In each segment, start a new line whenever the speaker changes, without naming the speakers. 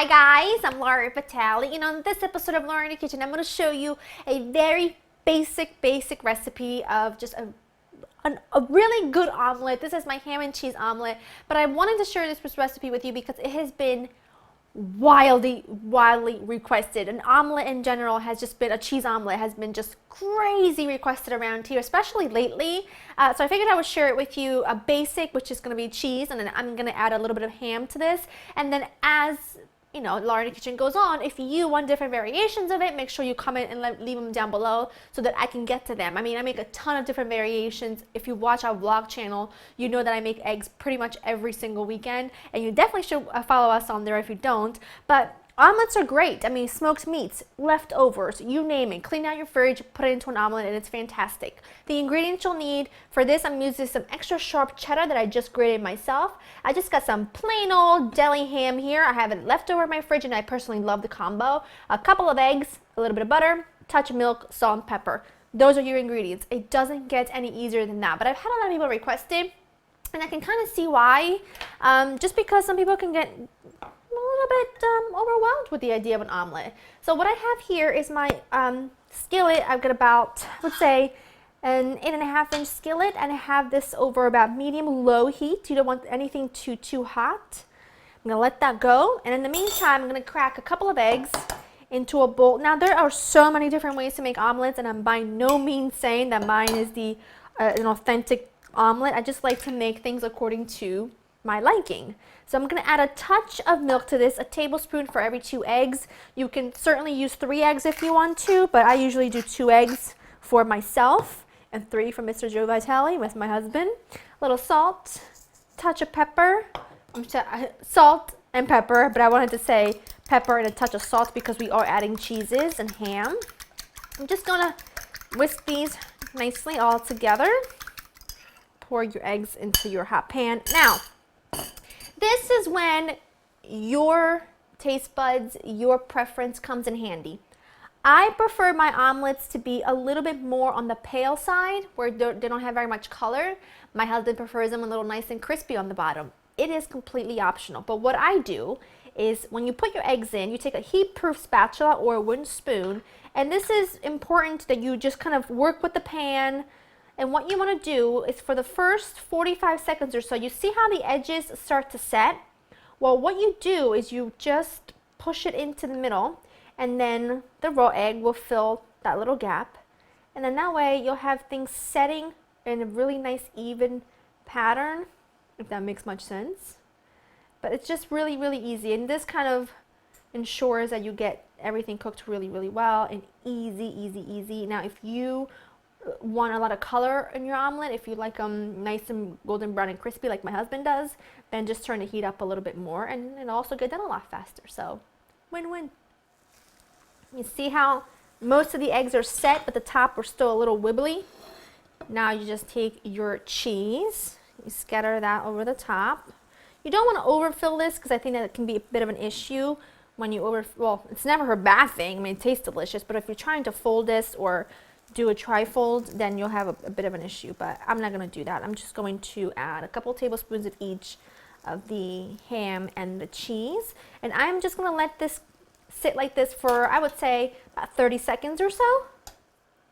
Hi guys, I'm Laura Vitale, and on this episode of Laura in the Kitchen, I'm going to show you a very basic recipe of just a really good omelet. This is my ham and cheese omelet, but I wanted to share this recipe with you because it has been wildly requested. An omelet in general has just been, a cheese omelet has been just crazy requested around here, especially lately. So I figured I would share it with you, a basic, which is going to be cheese, and then I'm going to add a little bit of ham to this. And then as you know, Laura in the Kitchen goes on, if you want different variations of it, make sure you comment and leave them down below so that I can get to them. I mean, I make a ton of different variations. If you watch our vlog channel, you know that I make eggs pretty much every single weekend, and you definitely should follow us on there if you don't. But omelets are great. I mean, smoked meats, leftovers, you name it. Clean out your fridge, put it into an omelet, and it's fantastic. The ingredients you'll need for this, I'm using some extra sharp cheddar that I just grated myself. I just got some plain old deli ham here. I have it left over in my fridge, and I personally love the combo. A couple of eggs, a little bit of butter, touch of milk, salt, and pepper. Those are your ingredients. It doesn't get any easier than that. But I've had a lot of people request it, and I can kind of see why. Just because some people can get a little bit overwhelmed with the idea of an omelet. So what I have here is my skillet. I've got about, I would say, an 8.5-inch skillet, and I have this over about medium-low heat. You don't want anything too hot. I'm going to let that go, and in the meantime, I'm going to crack a couple of eggs into a bowl. Now, there are so many different ways to make omelets, and I'm by no means saying that mine is the an authentic omelet. I just like to make things according to my liking. So I'm going to add a touch of milk to this, a tablespoon for every 2 eggs. You can certainly use 3 eggs if you want to, but I usually do 2 eggs for myself and 3 for Mr. Joe Vitale with my husband. A little salt, touch of pepper, salt and pepper, but I wanted to say pepper and a touch of salt because we are adding cheeses and ham. I'm just going to whisk these nicely all together. Pour your eggs into your hot pan. Now, this is when your taste buds, your preference comes in handy. I prefer my omelets to be a little bit more on the pale side where they don't have very much color. My husband prefers them a little nice and crispy on the bottom. It is completely optional, but what I do is when you put your eggs in, you take a heat-proof spatula or a wooden spoon, and this is important that you just kind of work with the pan. And what you want to do is for the first 45 seconds or so, you see how the edges start to set? Well, what you do is you just push it into the middle, and then the raw egg will fill that little gap. And then that way you'll have things setting in a really nice even pattern, if that makes much sense. But it's just really easy, and this kind of ensures that you get everything cooked really well and easy. Now, if you want a lot of color in your omelet, if you like them nice and golden brown and crispy like my husband does, then just turn the heat up a little bit more, and it'll also get done a lot faster. So win-win. You see how most of the eggs are set, but the top are still a little wibbly. Now you just take your cheese, you scatter that over the top. You don't want to overfill this because I think that it can be a bit of an issue when you well, it's never a bad thing. I mean, it tastes delicious, but if you're trying to fold this or do a trifold, then you'll have a bit of an issue, but I'm not going to do that. I'm just going to add a couple tablespoons of each of the ham and the cheese, and I'm just going to let this sit like this for, I would say, about 30 seconds or so.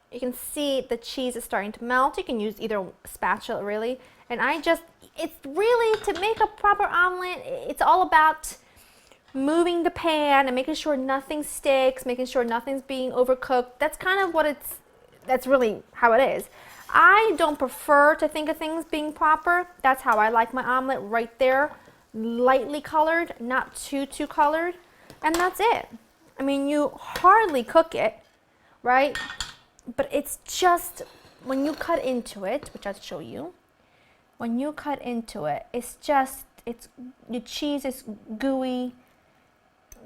You can see the cheese is starting to melt. You can use either spatula really, and it's really, to make a proper omelet, it's all about moving the pan and making sure nothing sticks, making sure nothing's being overcooked. That's kind of what that's really how it is. I don't prefer to think of things being proper. That's how I like my omelet, right there, lightly colored, not too colored, and that's it. I mean, you hardly cook it, right? But it's just when you cut into it, which I'll show you, when you cut into it, your cheese is gooey,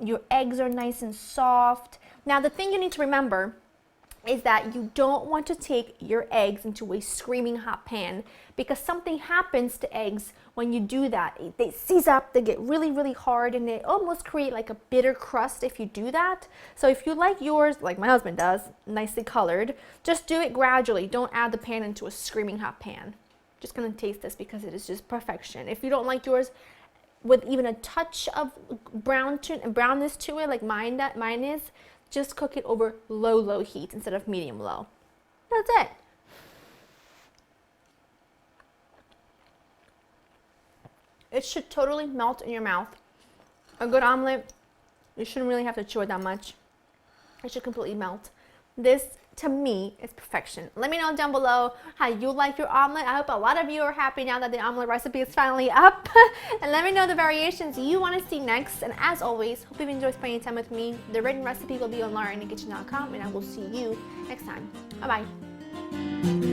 your eggs are nice and soft. Now, the thing you need to remember is that you don't want to take your eggs into a screaming hot pan, because something happens to eggs when you do that. They seize up, they get really hard, and they almost create like a bitter crust if you do that. So if you like yours, like my husband does, nicely colored, just do it gradually. Don't add the pan into a screaming hot pan. Just gonna taste this because it is just perfection. If you don't like yours with even a touch of brownness to it, like mine is. Just cook it over low heat instead of medium low. That's it. It should totally melt in your mouth. A good omelet, you shouldn't really have to chew it that much. It should completely melt. This, to me, is perfection. Let me know down below how you like your omelet. I hope a lot of you are happy now that the omelet recipe is finally up. And let me know the variations you want to see next. And as always, hope you've enjoyed spending time with me. The written recipe will be on laureandthekitchen.com, and I will see you next time. Bye-bye.